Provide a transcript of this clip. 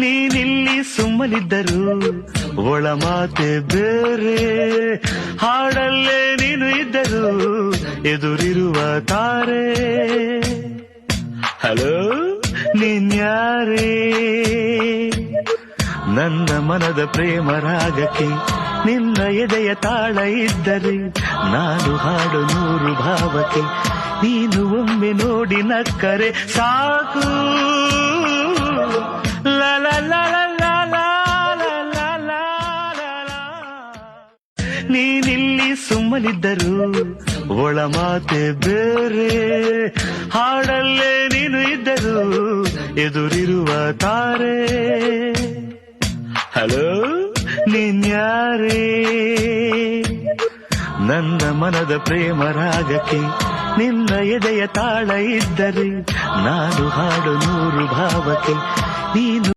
ನೀನಿಲ್ಲಿ ಸುಮ್ಮನಿದ್ದರು ಒಳ ಮಾತೆ ಬೇರೆ, ಹಾಡಲ್ಲೇ ನೀನು ಇದ್ದರು ಎದುರಿರುವ ತಾರೆ. ಹಲೋ ನೀನ್ಯಾರೇ? ನನ್ನ ಮನದ ಪ್ರೇಮ ರಾಗಕ್ಕೆ ನಿನ್ನ ಎದೆಯ ತಾಳ ಇದ್ದರೆ ನಾನು ಹಾಡು 100 ಭಾವಕ್ಕೆ, ನೀನು ಒಮ್ಮೆ ನೋಡಿ ನಕ್ಕರೆ ಸಾಕು. ಲಲ ಲಲ ಲಲ. ನೀನಿಲ್ಲಿ ಸುಮ್ಮನಿದ್ದರು ಒಳ ಮಾತೆ ಬೇರೆ, ಹಾಡಲ್ಲೇ ನೀನು ಇದ್ದರು ಎದುರಿರುವ ತಾರೆ. ಹಲೋ ನೀನ್ಯಾರೇ? ನನ್ನ ಮನದ ಪ್ರೇಮ ರಾಗಕ್ಕೆ ನಿನ್ನ ಎದೆಯ ತಾಳ ಇದ್ದರೆ ನಾನು ಹಾಡು 100 ಭಾವಕ್ಕೆ, ನೀನು